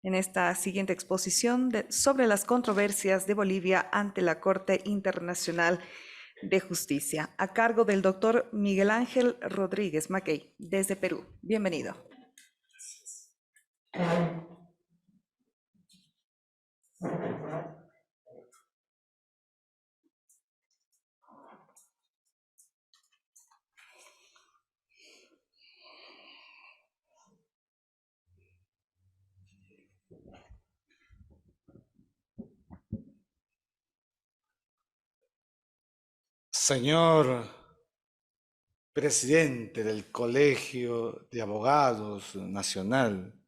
en esta siguiente exposición sobre las controversias de Bolivia ante la Corte Internacional de Justicia, a cargo del doctor Miguel Ángel Rodríguez Mackey, desde Perú. Bienvenido. Señor presidente del Colegio de Abogados Nacional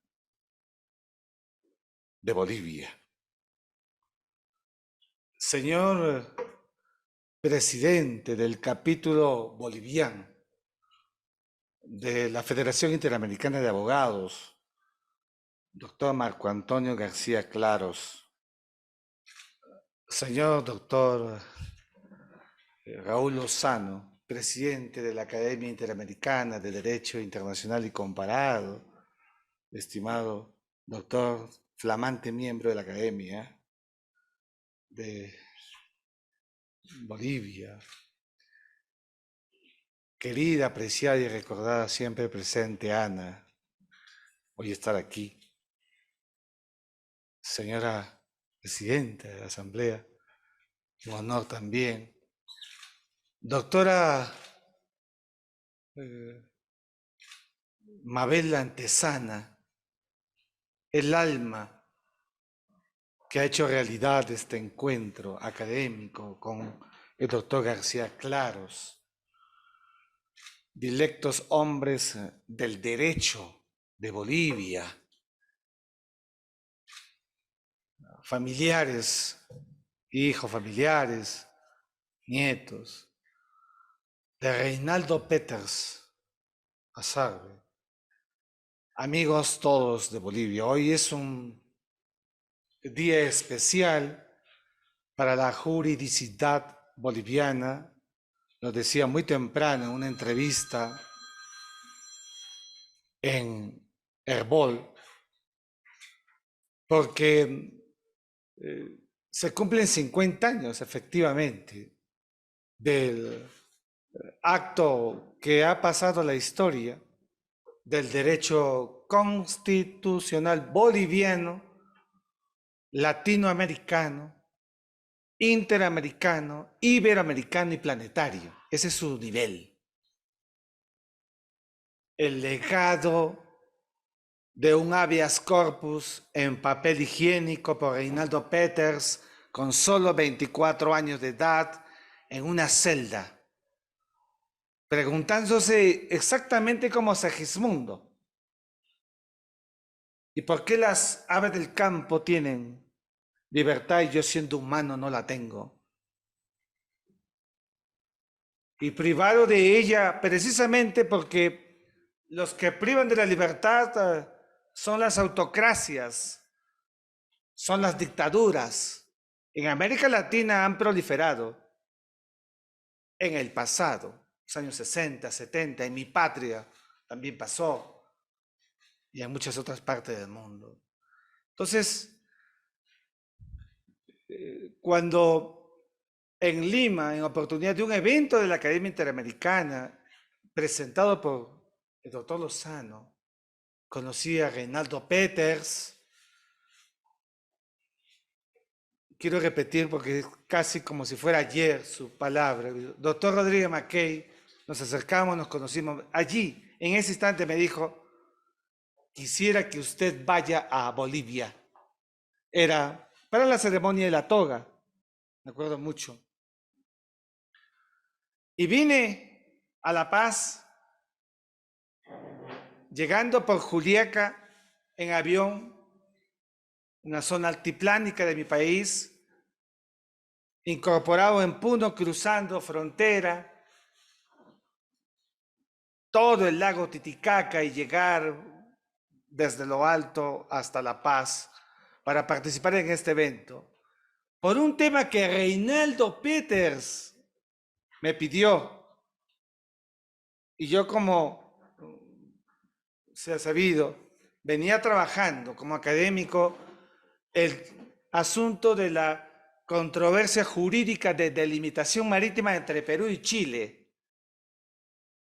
de Bolivia, señor presidente del capítulo boliviano de la Federación Interamericana de Abogados, doctor Marco Antonio García Claros, señor doctor Raúl Lozano, presidente de la Academia Interamericana de Derecho Internacional y Comparado, estimado doctor, flamante miembro de la Academia de Bolivia, querida, apreciada y recordada, siempre presente Ana, hoy estar aquí. Señora presidenta de la Asamblea, un honor también. Doctora Mabel Antesana, el alma que ha hecho realidad este encuentro académico con el doctor García Claros, dilectos hombres del derecho de Bolivia, familiares, hijos, familiares, nietos, de Reinaldo Peters Azarbe, amigos todos de Bolivia. Hoy es un día especial para la juridicidad boliviana, lo decía muy temprano en una entrevista en Herbol, porque se cumplen 50 años efectivamente del acto que ha pasado a la historia del derecho constitucional boliviano, latinoamericano, interamericano, iberoamericano y planetario. Ese es su nivel. El legado de un habeas corpus en papel higiénico por Reinaldo Peters, con solo 24 años de edad, en una celda, preguntándose exactamente como Segismundo: ¿y por qué las aves del campo tienen libertad y yo, siendo humano, no la tengo? Y privado de ella precisamente porque los que privan de la libertad son las autocracias, son las dictaduras. En América Latina han proliferado en el pasado, los años 60, 70, en mi patria también pasó, y en muchas otras partes del mundo. Entonces, cuando en Lima, en oportunidad de un evento de la Academia Interamericana, presentado por el doctor Lozano, conocí a Reinaldo Peters. Quiero repetir porque es casi como si fuera ayer su palabra. Doctor Rodríguez Mackey, nos acercamos, nos conocimos. Allí, en ese instante me dijo: quisiera que usted vaya a Bolivia. Era para la ceremonia de la toga, me acuerdo mucho. Y vine a La Paz, llegando por Juliaca en avión, una zona altiplánica de mi país, incorporado en Puno, cruzando frontera, todo el lago Titicaca y llegar desde lo alto hasta La Paz para participar en este evento, por un tema que Reinaldo Peters me pidió. Y yo, como se ha sabido, venía trabajando como académico el asunto de la controversia jurídica de delimitación marítima entre Perú y Chile,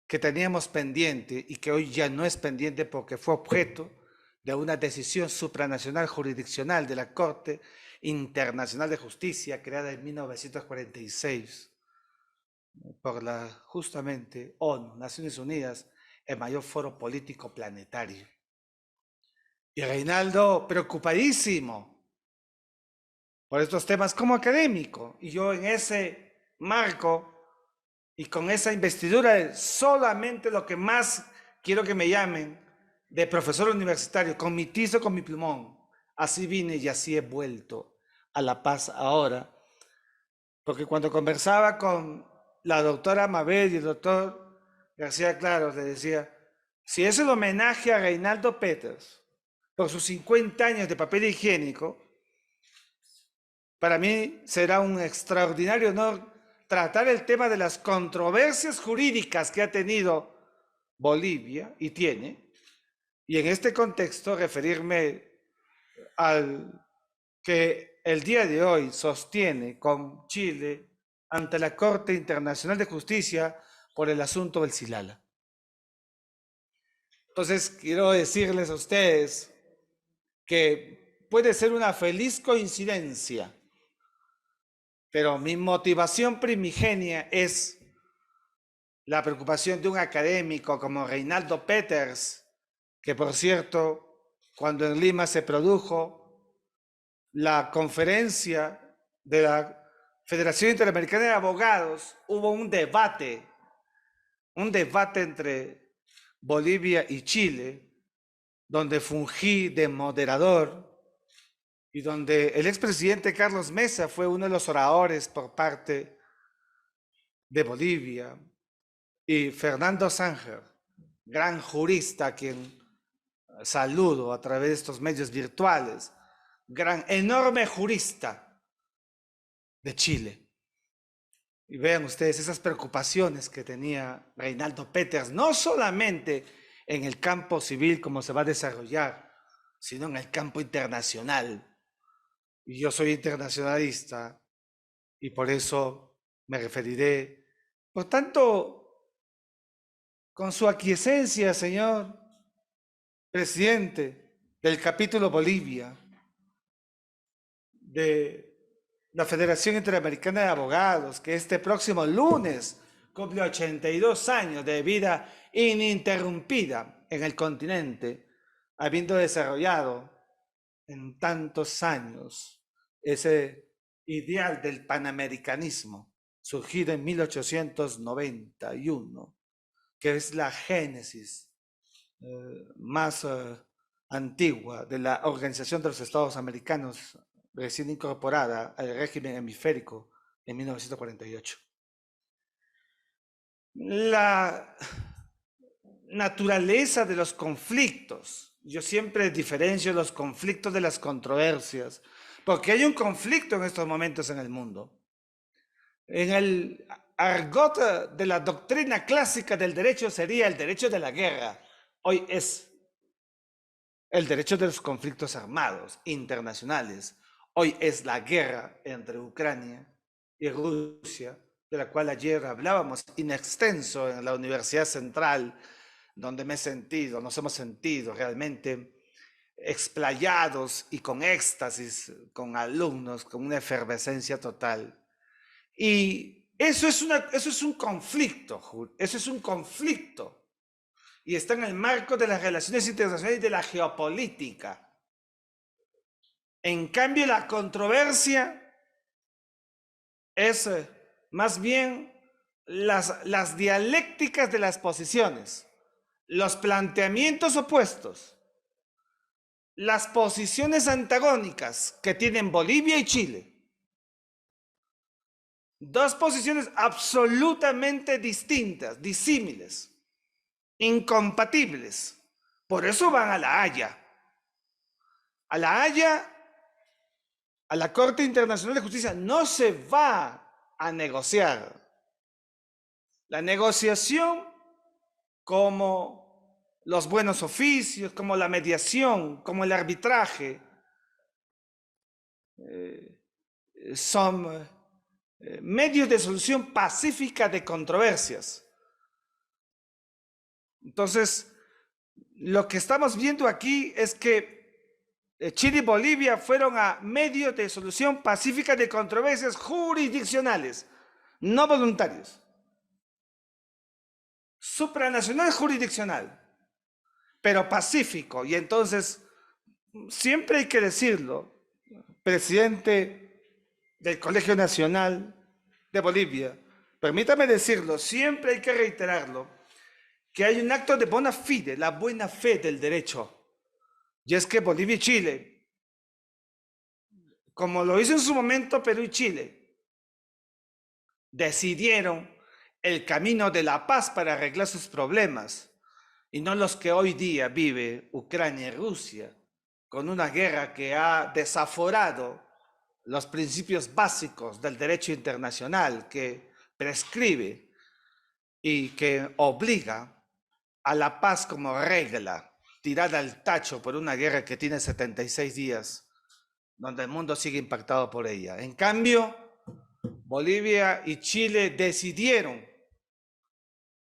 que teníamos pendiente y que hoy ya no es pendiente porque fue objeto de una decisión supranacional jurisdiccional de la Corte Internacional de Justicia creada en 1946 por justamente ONU, Naciones Unidas, el mayor foro político planetario. Y Reinaldo, preocupadísimo por estos temas como académico, y yo en ese marco y con esa investidura, solamente lo que más quiero que me llamen de profesor universitario, con mi tizo, con mi plumón. Así vine y así he vuelto a La Paz ahora. Porque cuando conversaba con la doctora Mabel y el doctor García Claros, le decía, si es el homenaje a Reinaldo Peters por sus 50 años de papel higiénico, para mí será un extraordinario honor tratar el tema de las controversias jurídicas que ha tenido Bolivia y tiene, y en este contexto referirme al que el día de hoy sostiene con Chile ante la Corte Internacional de Justicia por el asunto del Silala. Entonces, quiero decirles a ustedes que puede ser una feliz coincidencia, pero mi motivación primigenia es la preocupación de un académico como Reinaldo Peters, que por cierto, cuando en Lima se produjo la conferencia de la Federación Interamericana de Abogados, hubo un debate entre Bolivia y Chile, donde fungí de moderador y donde el expresidente Carlos Mesa fue uno de los oradores por parte de Bolivia, y Fernando Sánger, gran jurista, a quien saludo a través de estos medios virtuales, enorme jurista de Chile. Y vean ustedes esas preocupaciones que tenía Reinaldo Peters, no solamente en el campo civil como se va a desarrollar, sino en el campo internacional. Y yo soy internacionalista y por eso me referiré, por tanto, con su aquiescencia, señor presidente del capítulo Bolivia de la Federación Interamericana de Abogados, que este próximo lunes cumple 82 años de vida ininterrumpida en el continente, habiendo desarrollado en tantos años ese ideal del panamericanismo, surgido en 1891, que es la génesis más antigua de la Organización de los Estados Americanos, recién incorporada al régimen hemisférico en 1948. La naturaleza de los conflictos, yo siempre diferencio los conflictos de las controversias, porque hay un conflicto en estos momentos en el mundo. En el argot de la doctrina clásica del derecho sería el derecho de la guerra. Hoy es el derecho de los conflictos armados internacionales. Hoy es la guerra entre Ucrania y Rusia, de la cual ayer hablábamos in extenso en la Universidad Central, donde nos hemos sentido realmente explayados y con éxtasis, con alumnos, con una efervescencia total. Y eso es un conflicto, y está en el marco de las relaciones internacionales y de la geopolítica. En cambio, la controversia es más bien las dialécticas de las posiciones, los planteamientos opuestos, las posiciones antagónicas que tienen Bolivia y Chile. Dos posiciones absolutamente distintas, disímiles, incompatibles. Por eso van a La Haya. A La Haya, a la Corte Internacional de Justicia, no se va a negociar. La negociación como los buenos oficios, como la mediación, como el arbitraje, son medios de solución pacífica de controversias. Entonces, lo que estamos viendo aquí es que Chile y Bolivia fueron a medios de solución pacífica de controversias jurisdiccionales, no voluntarios. Supranacional jurisdiccional, pero pacífico. Y entonces, siempre hay que decirlo, presidente del Colegio Nacional de Bolivia, permítame decirlo, siempre hay que reiterarlo, que hay un acto de bona fide, la buena fe del derecho. Y es que Bolivia y Chile, como lo hizo en su momento Perú y Chile, decidieron el camino de la paz para arreglar sus problemas, y no los que hoy día vive Ucrania y Rusia, con una guerra que ha desaforado los principios básicos del derecho internacional, que prescribe y que obliga a la paz como regla, tirada al tacho por una guerra que tiene 76 días, donde el mundo sigue impactado por ella. En cambio, Bolivia y Chile decidieron,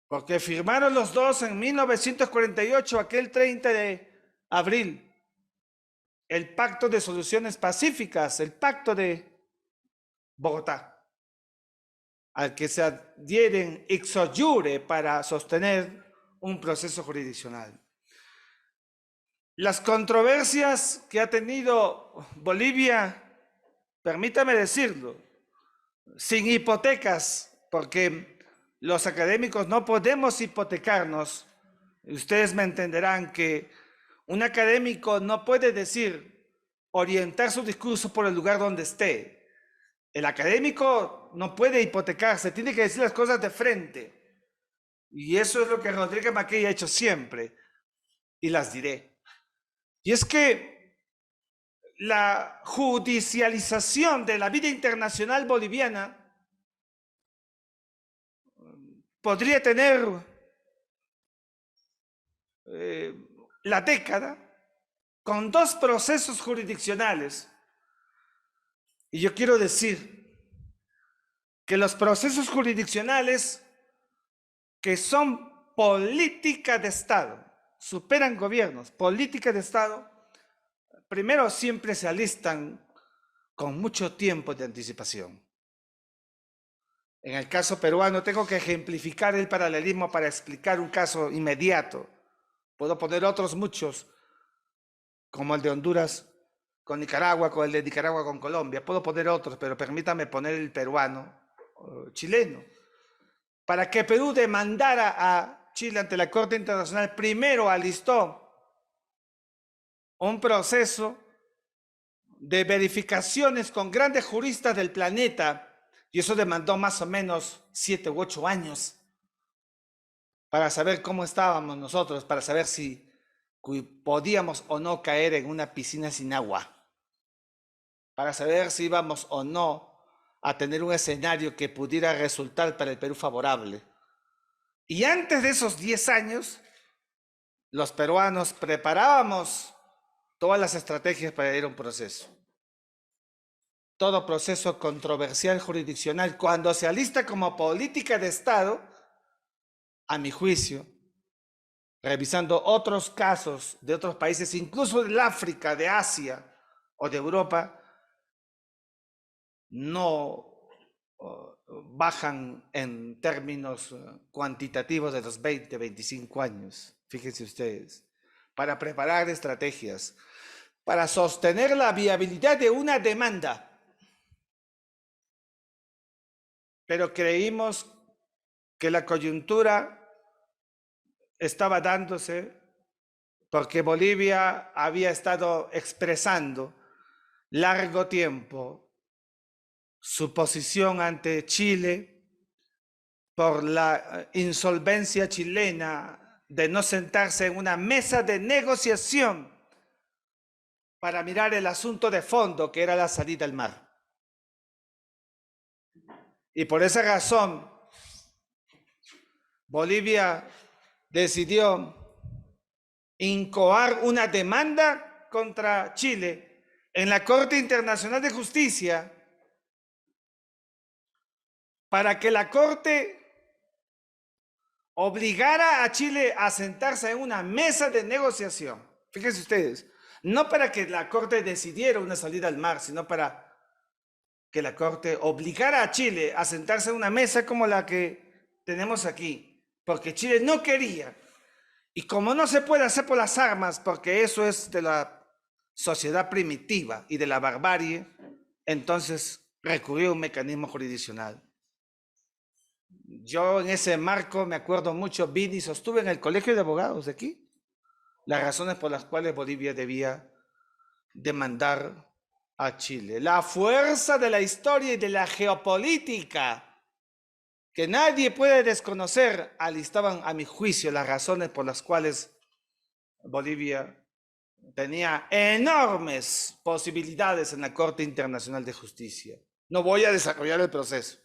porque firmaron los dos en 1948, aquel 30 de abril, el Pacto de Soluciones Pacíficas, el Pacto de Bogotá, al que se adhieren ixo iure para sostener un proceso jurisdiccional. Las controversias que ha tenido Bolivia, permítame decirlo, sin hipotecas, porque los académicos no podemos hipotecarnos. Ustedes me entenderán que un académico no puede orientar su discurso por el lugar donde esté. El académico no puede hipotecarse, tiene que decir las cosas de frente. Y eso es lo que Rodríguez Mackey ha hecho siempre, y las diré. Y es que la judicialización de la vida internacional boliviana podría tener la década con 2 procesos jurisdiccionales. Y yo quiero decir que los procesos jurisdiccionales que son política de Estado, superan gobiernos, política de Estado, primero siempre se alistan con mucho tiempo de anticipación. En el caso peruano tengo que ejemplificar el paralelismo para explicar un caso inmediato. Puedo poner otros muchos, como el de Honduras con Nicaragua, con el de Nicaragua con Colombia. Puedo poner otros, pero permítame poner el peruano, chileno. Para que Perú demandara a Chile ante la Corte Internacional, primero alistó un proceso de verificaciones con grandes juristas del planeta, y eso demandó más o menos 7 u 8 años para saber cómo estábamos nosotros, para saber si podíamos o no caer en una piscina sin agua, para saber si íbamos o no a tener un escenario que pudiera resultar para el Perú favorable. Y antes de esos 10 años, los peruanos preparábamos todas las estrategias para ir a un proceso. Todo proceso controversial jurisdiccional, cuando se alista como política de Estado, a mi juicio, revisando otros casos de otros países, incluso del África, de Asia o de Europa, no bajan en términos cuantitativos de los 20, 25 años. Fíjense ustedes, para preparar estrategias, para sostener la viabilidad de una demanda. Pero creímos que la coyuntura estaba dándose porque Bolivia había estado expresando largo tiempo su posición ante Chile por la insolvencia chilena de no sentarse en una mesa de negociación para mirar el asunto de fondo, que era la salida al mar. Y por esa razón, Bolivia decidió incoar una demanda contra Chile en la Corte Internacional de Justicia para que la Corte obligara a Chile a sentarse en una mesa de negociación. Fíjense ustedes, no para que la Corte decidiera una salida al mar, sino para que la Corte obligara a Chile a sentarse en una mesa como la que tenemos aquí, porque Chile no quería. Y como no se puede hacer por las armas, porque eso es de la sociedad primitiva y de la barbarie, entonces recurrió a un mecanismo jurisdiccional. Yo en ese marco me acuerdo mucho, vine y sostuve en el Colegio de Abogados de aquí las razones por las cuales Bolivia debía demandar a Chile. La fuerza de la historia y de la geopolítica que nadie puede desconocer alistaban a mi juicio las razones por las cuales Bolivia tenía enormes posibilidades en la Corte Internacional de Justicia. No voy a desarrollar el proceso.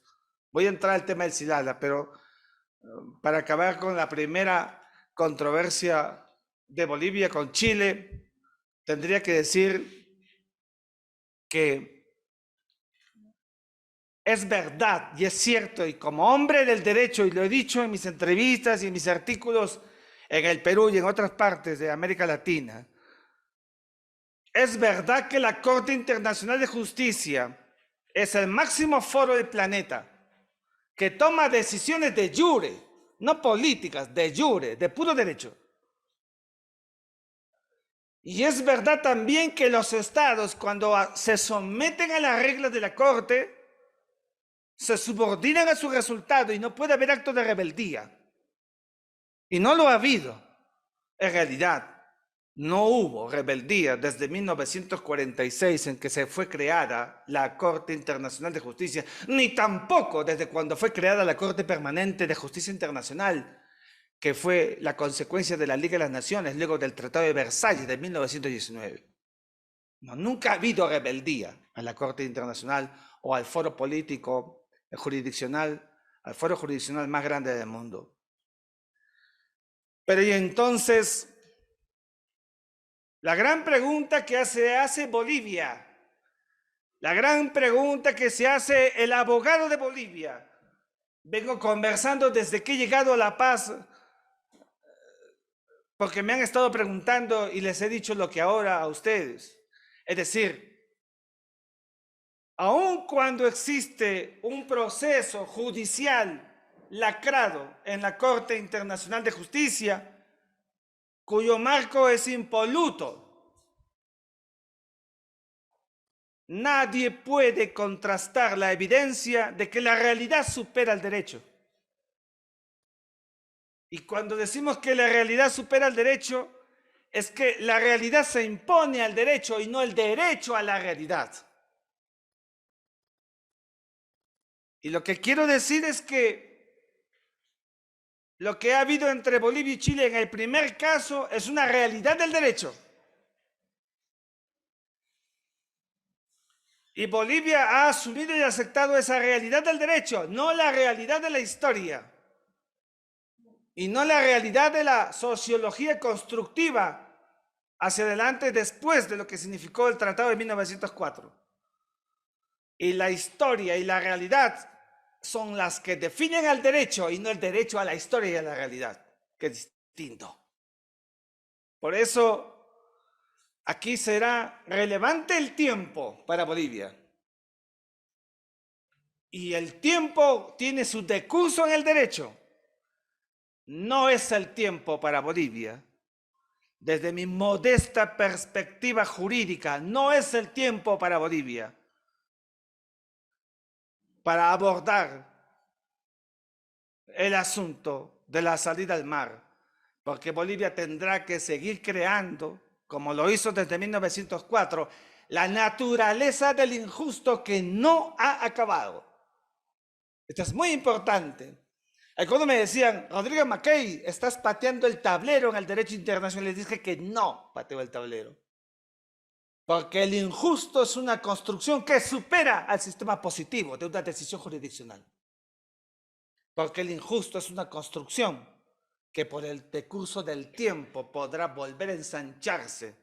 Voy a entrar al tema del Silala, pero para acabar con la primera controversia de Bolivia con Chile, tendría que decir que es verdad y es cierto, y como hombre del derecho, y lo he dicho en mis entrevistas y en mis artículos en el Perú y en otras partes de América Latina, es verdad que la Corte Internacional de Justicia es el máximo foro del planeta que toma decisiones de jure, no políticas, de jure, de puro derecho. Y es verdad también que los estados, cuando se someten a las reglas de la Corte, se subordinan a su resultado y no puede haber acto de rebeldía. Y no lo ha habido. En realidad, no hubo rebeldía desde 1946 en que se fue creada la Corte Internacional de Justicia, ni tampoco desde cuando fue creada la Corte Permanente de Justicia Internacional, que fue la consecuencia de la Liga de las Naciones luego del Tratado de Versalles de 1919. No, nunca ha habido rebeldía a la Corte Internacional o al foro político jurisdiccional, al foro jurisdiccional más grande del mundo. Pero y entonces, la gran pregunta que se hace Bolivia, la gran pregunta que se hace el abogado de Bolivia, vengo conversando desde que he llegado a La Paz, porque me han estado preguntando y les he dicho lo que ahora a ustedes. Es decir, aun cuando existe un proceso judicial lacrado en la Corte Internacional de Justicia, cuyo marco es impoluto, nadie puede contrastar la evidencia de que la realidad supera el derecho. Y cuando decimos que la realidad supera el derecho, es que la realidad se impone al derecho y no el derecho a la realidad. Y lo que quiero decir es que lo que ha habido entre Bolivia y Chile en el primer caso es una realidad del derecho. Y Bolivia ha asumido y aceptado esa realidad del derecho, no la realidad de la historia. Y no la realidad de la sociología constructiva hacia adelante después de lo que significó el Tratado de 1904. Y la historia y la realidad son las que definen al derecho y no el derecho a la historia y a la realidad, que es distinto. Por eso, aquí será relevante el tiempo para Bolivia. Y el tiempo tiene su decurso en el derecho. No es el tiempo para Bolivia. Desde mi modesta perspectiva jurídica, no es el tiempo para Bolivia para abordar el asunto de la salida al mar, porque Bolivia tendrá que seguir creando, como lo hizo desde 1904, la naturaleza del injusto que no ha acabado. Esto es muy importante. Cuando me decían, Rodríguez Mackey, estás pateando el tablero en el derecho internacional, les dije que no pateo el tablero. Porque el injusto es una construcción que supera al sistema positivo de una decisión jurisdiccional. Porque el injusto es una construcción que por el decurso del tiempo podrá volver a ensancharse,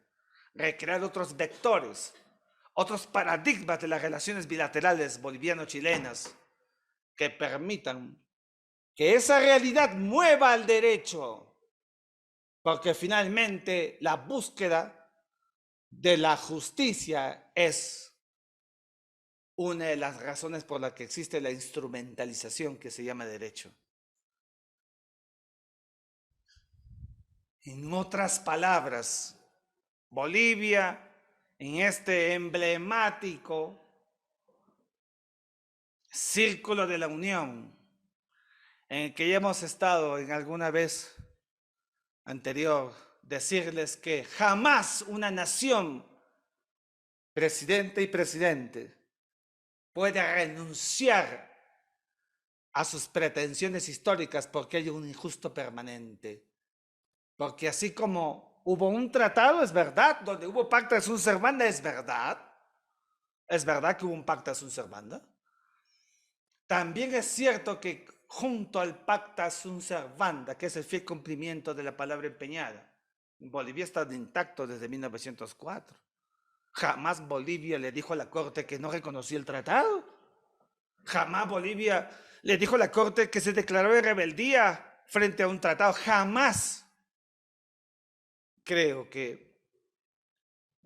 recrear otros vectores, otros paradigmas de las relaciones bilaterales boliviano-chilenas que permitan que esa realidad mueva al derecho, porque finalmente la búsqueda de la justicia es una de las razones por las que existe la instrumentalización que se llama derecho. En otras palabras, Bolivia, en este emblemático círculo de la unión, en el que ya hemos estado en alguna vez anterior, decirles que jamás una nación, presidente y presidente, puede renunciar a sus pretensiones históricas porque hay un injusto permanente. Porque así como hubo un tratado, es verdad, donde hubo pacta sunt servanda, es verdad que hubo un pacta sunt servanda. También es cierto que junto al pacta sunt servanda, que es el fiel cumplimiento de la palabra empeñada, Bolivia está intacto desde 1904. Jamás Bolivia le dijo a la Corte que no reconocía el tratado. Jamás Bolivia le dijo a la Corte que se declaró en rebeldía frente a un tratado. Jamás. Creo que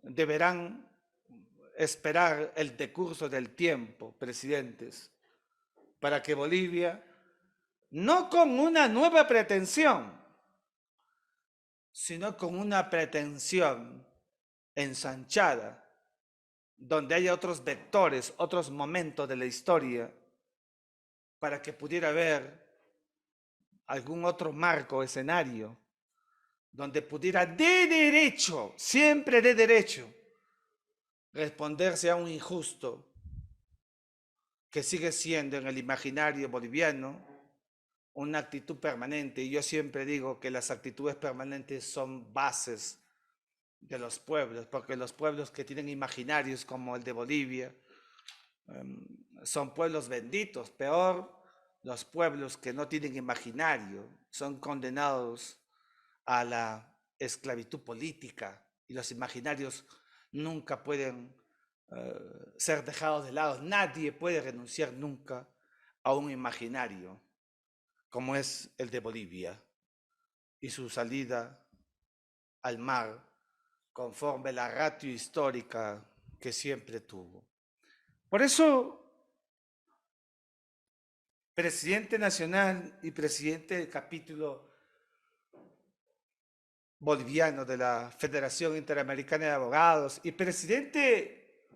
deberán esperar el decurso del tiempo, presidentes, para que Bolivia, no con una nueva pretensión, sino con una pretensión ensanchada, donde haya otros vectores, otros momentos de la historia, para que pudiera haber algún otro marco, escenario, donde pudiera de derecho, siempre de derecho, responderse a un injusto que sigue siendo en el imaginario boliviano una actitud permanente. Y yo siempre digo que las actitudes permanentes son bases de los pueblos, porque los pueblos que tienen imaginarios como el de Bolivia son pueblos benditos. Peor, los pueblos que no tienen imaginario son condenados a la esclavitud política, y los imaginarios nunca pueden ser dejados de lado. Nadie puede renunciar nunca a un imaginario como es el de Bolivia y su salida al mar conforme la ratio histórica que siempre tuvo. Por eso, presidente nacional y presidente del capítulo boliviano de la Federación Interamericana de Abogados y presidente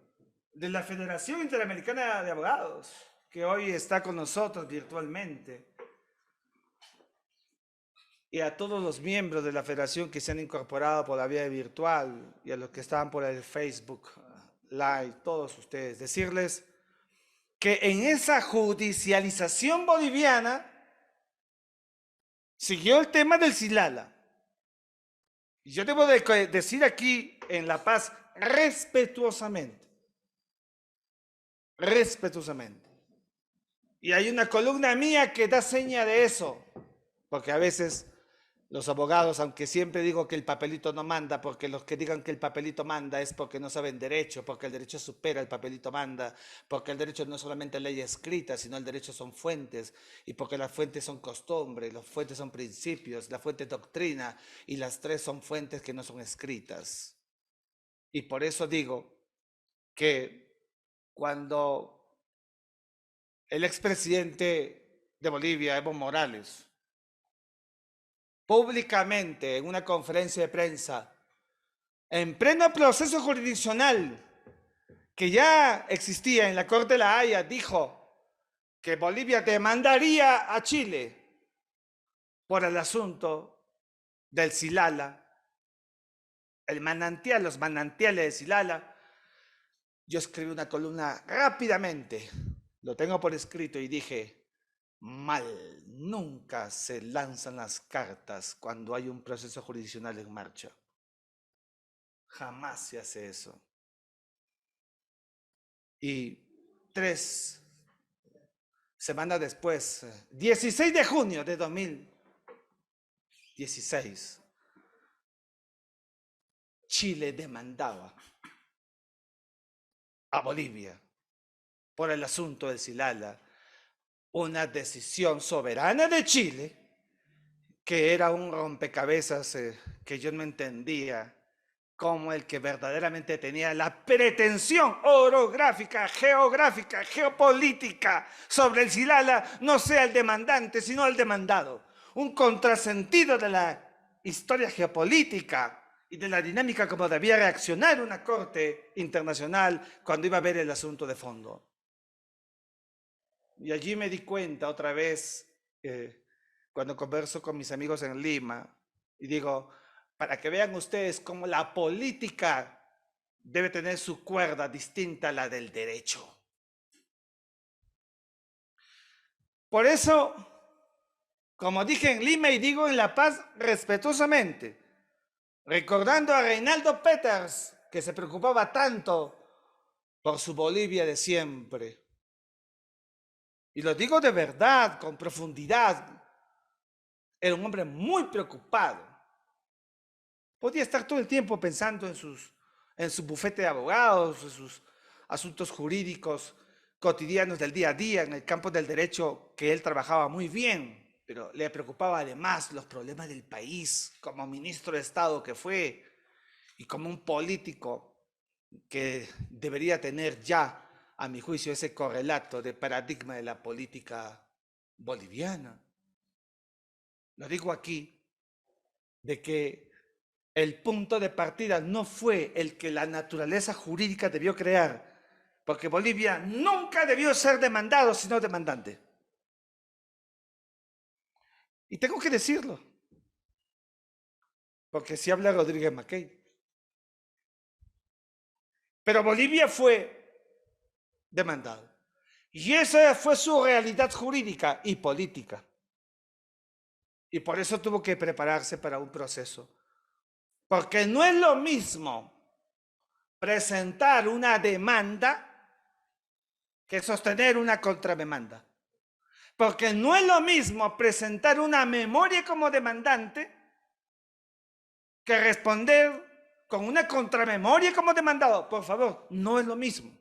de la Federación Interamericana de Abogados, que hoy está con nosotros virtualmente, y a todos los miembros de la federación que se han incorporado por la vía virtual y a los que estaban por el Facebook Live, todos ustedes, decirles que en esa judicialización boliviana siguió el tema del Silala. Y yo debo decir aquí en La Paz respetuosamente, y hay una columna mía que da seña de eso, porque a veces los abogados, aunque siempre digo que el papelito no manda, porque los que digan que el papelito manda es porque no saben derecho, porque el derecho supera el papelito manda, porque el derecho no es solamente ley escrita, sino el derecho son fuentes, y porque las fuentes son costumbres, las fuentes son principios, la fuente es doctrina, y las tres son fuentes que no son escritas. Y por eso digo que cuando el expresidente de Bolivia, Evo Morales, públicamente en una conferencia de prensa, en pleno proceso jurisdiccional que ya existía en la Corte de la Haya, dijo que Bolivia demandaría a Chile por el asunto del Silala, el manantial, los manantiales de Silala. Yo escribí una columna rápidamente, lo tengo por escrito, y dije: mal, nunca se lanzan las cartas cuando hay un proceso jurisdiccional en marcha. Jamás se hace eso. Y 3 semanas después, 16 de junio de 2000, XVI, Chile demandaba a Bolivia por el asunto del Silala, una decisión soberana de Chile, que era un rompecabezas que yo no entendía, como el que verdaderamente tenía la pretensión orográfica, geográfica, geopolítica sobre el Silala, no sea el demandante, sino el demandado. Un contrasentido de la historia geopolítica y de la dinámica como debía reaccionar una corte internacional cuando iba a ver el asunto de fondo. Y allí me di cuenta otra vez, cuando converso con mis amigos en Lima, y digo, para que vean ustedes cómo la política debe tener su cuerda distinta a la del derecho. Por eso, como dije en Lima y digo en La Paz respetuosamente, recordando a Reinaldo Peters, que se preocupaba tanto por su Bolivia de siempre. Y lo digo de verdad, con profundidad. Era un hombre muy preocupado. Podía estar todo el tiempo pensando en su bufete de abogados, en sus asuntos jurídicos cotidianos del día a día, en el campo del derecho que él trabajaba muy bien, pero le preocupaba además los problemas del país, como ministro de Estado que fue y como un político que debería tener ya, a mi juicio, ese correlato de paradigma de la política boliviana. Lo digo aquí, de que el punto de partida no fue el que la naturaleza jurídica debió crear, porque Bolivia nunca debió ser demandado, sino demandante. Y tengo que decirlo, porque si habla Rodríguez Mackey. Pero Bolivia fue demandado. Y esa fue su realidad jurídica y política. Y por eso tuvo que prepararse para un proceso. Porque no es lo mismo presentar una demanda que sostener una contrademanda. Porque no es lo mismo presentar una memoria como demandante que responder con una contramemoria como demandado. Por favor, no es lo mismo.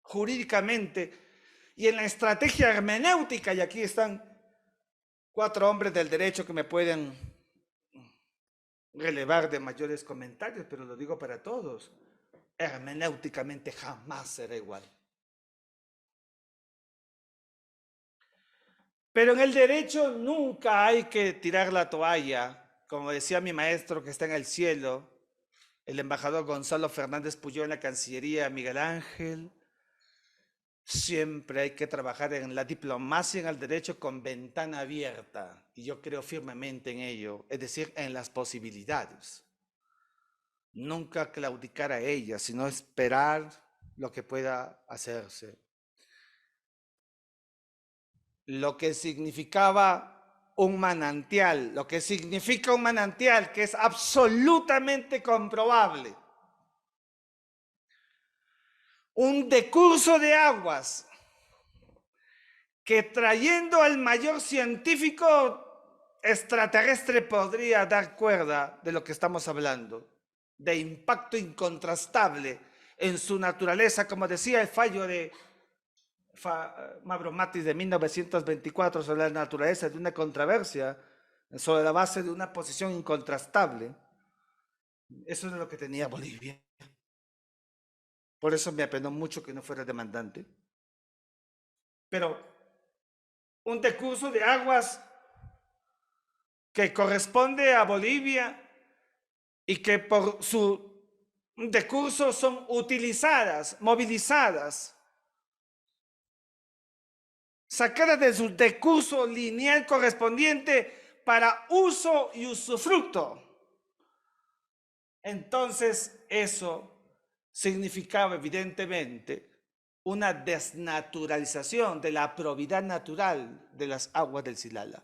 Jurídicamente y en la estrategia hermenéutica, y aquí están 4 hombres del derecho que me pueden relevar de mayores comentarios, pero lo digo para todos, hermenéuticamente jamás será igual. Pero en el derecho nunca hay que tirar la toalla, como decía mi maestro que está en el cielo, el embajador Gonzalo Fernández Puyol en la Cancillería, Miguel Ángel. Siempre hay que trabajar en la diplomacia en el derecho con ventana abierta, y yo creo firmemente en ello, es decir, en las posibilidades. Nunca claudicar a ellas, sino esperar lo que pueda hacerse. Lo que significaba un manantial, lo que significa un manantial, que es absolutamente comprobable. Un decurso de aguas que trayendo al mayor científico extraterrestre podría dar cuerda de lo que estamos hablando, de impacto incontrastable en su naturaleza, como decía el fallo de Mavromatis de 1924 sobre la naturaleza de una controversia, sobre la base de una posición incontrastable. Eso es lo que tenía Bolivia. Por eso me apenó mucho que no fuera demandante. Pero un decurso de aguas que corresponde a Bolivia y que por su decurso son utilizadas, movilizadas, sacadas de su decurso lineal correspondiente para uso y usufructo. Entonces eso significaba evidentemente una desnaturalización de la probidad natural de las aguas del Silala.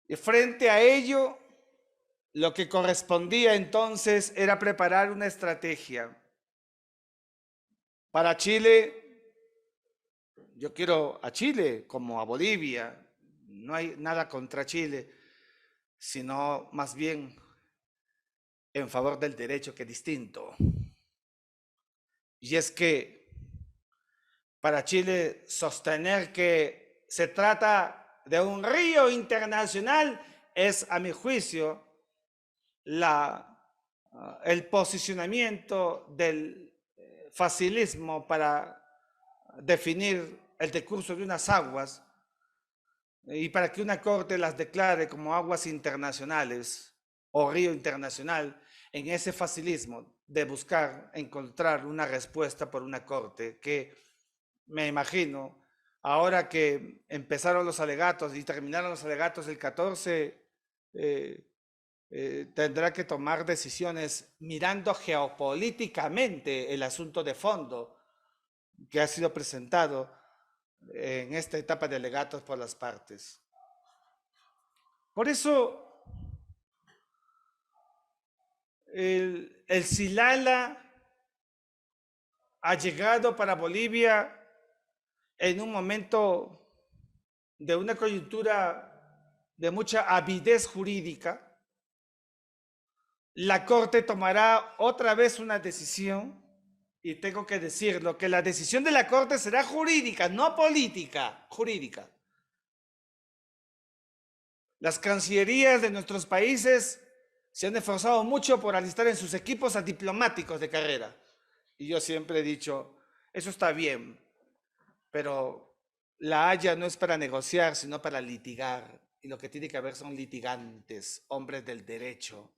Y frente a ello, lo que correspondía entonces era preparar una estrategia. Para Chile yo quiero a Chile como a Bolivia, no hay nada contra Chile, sino más bien en favor del derecho, que es distinto. Y es que para Chile sostener que se trata de un río internacional es, a mi juicio, el posicionamiento del facilismo para definir el decurso de unas aguas y para que una corte las declare como aguas internacionales o río internacional, en ese facilismo de buscar encontrar una respuesta por una corte que, me imagino, ahora que empezaron los alegatos y terminaron los alegatos el 14, tendrá que tomar decisiones mirando geopolíticamente el asunto de fondo que ha sido presentado en esta etapa de alegatos por las partes. Por eso, el Silala ha llegado para Bolivia en un momento de una coyuntura de mucha avidez jurídica. La Corte tomará otra vez una decisión, y tengo que decirlo, que la decisión de la Corte será jurídica, no política, jurídica. Las cancillerías de nuestros países se han esforzado mucho por alistar en sus equipos a diplomáticos de carrera. Y yo siempre he dicho, eso está bien, pero la Haya no es para negociar, sino para litigar. Y lo que tiene que haber son litigantes, hombres del derecho.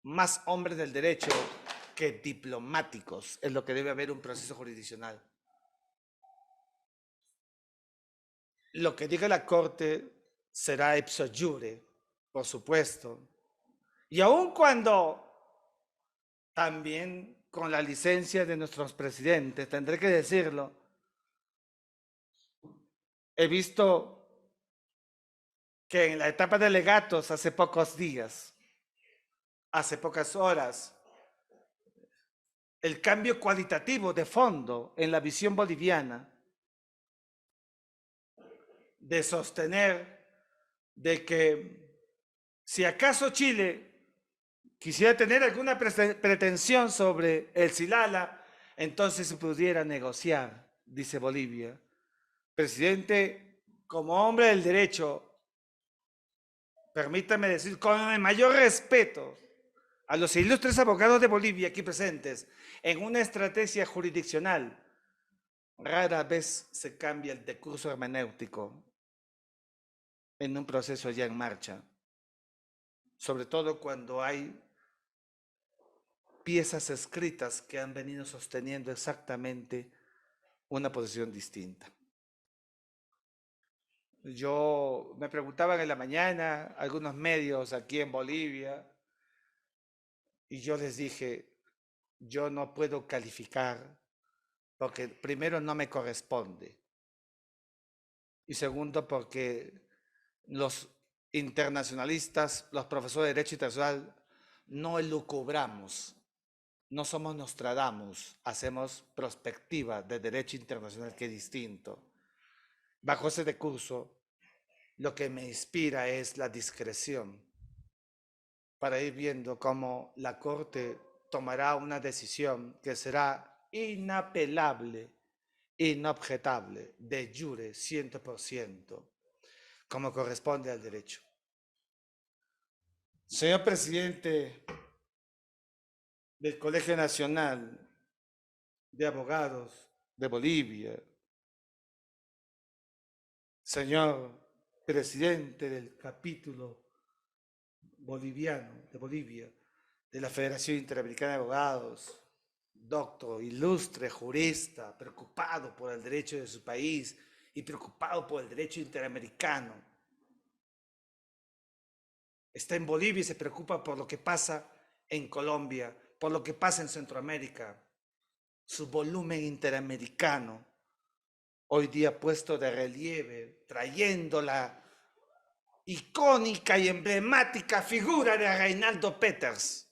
Más hombres del derecho que diplomáticos es lo que debe haber un proceso jurisdiccional. Lo que diga la Corte será ipso iure, por supuesto. Y aun cuando también con la licencia de nuestros presidentes, tendré que decirlo, he visto que en la etapa de alegatos hace pocos días, hace pocas horas, el cambio cualitativo de fondo en la visión boliviana de sostener de que si acaso Chile quisiera tener alguna pretensión sobre el Silala, entonces se pudiera negociar, dice Bolivia. Presidente, como hombre del derecho, permítame decir con el mayor respeto a los ilustres abogados de Bolivia aquí presentes, en una estrategia jurisdiccional, rara vez se cambia el decurso hermenéutico en un proceso ya en marcha, sobre todo cuando hay piezas escritas que han venido sosteniendo exactamente una posición distinta. Yo me preguntaban en la mañana algunos medios aquí en Bolivia y yo les dije, yo no puedo calificar porque primero no me corresponde y segundo porque los internacionalistas, los profesores de Derecho Internacional, no elucubramos, no somos Nostradamus, hacemos prospectiva de Derecho Internacional, que es distinto. Bajo ese decurso, lo que me inspira es la discreción para ir viendo cómo la Corte tomará una decisión que será inapelable, inobjetable, de jure 100%, como corresponde al derecho. Señor presidente del Colegio Nacional de Abogados de Bolivia, señor presidente del capítulo boliviano de Bolivia, de la Federación Interamericana de Abogados, doctor, ilustre jurista, preocupado por el derecho de su país y preocupado por el derecho interamericano. Está en Bolivia y se preocupa por lo que pasa en Colombia, por lo que pasa en Centroamérica. Su volumen interamericano, hoy día puesto de relieve, trayendo la icónica y emblemática figura de Reinaldo Peters.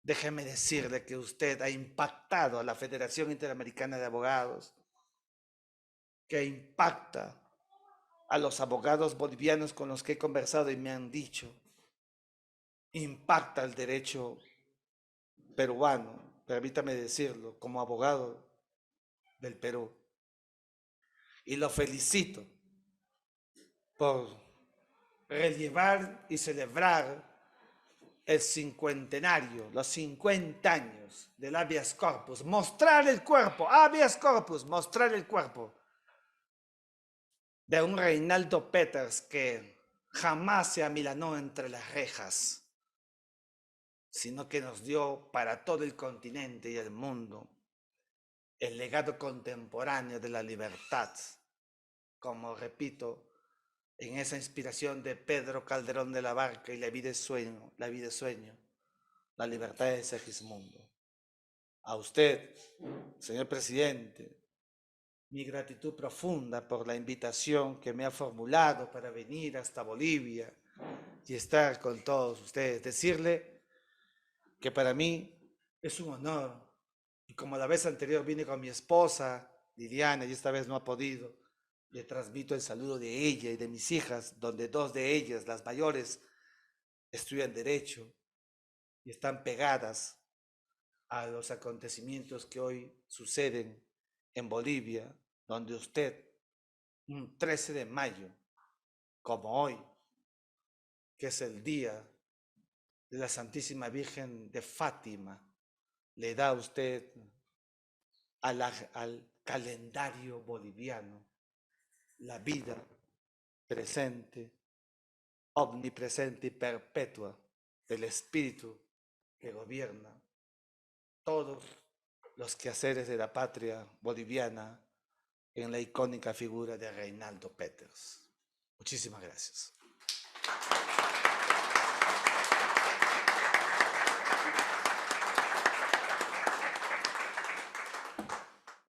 Déjeme decirle que usted ha impactado a la Federación Interamericana de Abogados. que impacta a los abogados bolivianos con los que he conversado y me han dicho, impacta el derecho peruano, permítame decirlo, como abogado del Perú. Y lo felicito por rellevar y celebrar el cincuentenario, los 50 años del habeas corpus, mostrar el cuerpo, habeas corpus, mostrar el cuerpo de un Reinaldo Peters que jamás se amilanó entre las rejas, sino que nos dio para todo el continente y el mundo el legado contemporáneo de la libertad, como repito, en esa inspiración de Pedro Calderón de la Barca y la vida es sueño, la libertad es Segismundo. A usted, señor presidente, mi gratitud profunda por la invitación que me ha formulado para venir hasta Bolivia y estar con todos ustedes. Decirle que para mí es un honor, y como la vez anterior vine con mi esposa, Liliana, y esta vez no ha podido, le transmito el saludo de ella y de mis hijas, donde dos de ellas, las mayores, estudian Derecho y están pegadas a los acontecimientos que hoy suceden en Bolivia, donde usted, un 13 de mayo, como hoy, que es el día de la Santísima Virgen de Fátima, le da a usted al calendario boliviano la vida presente, omnipresente y perpetua del espíritu que gobierna todos los quehaceres de la patria boliviana en la icónica figura de Reinaldo Peters. Muchísimas gracias.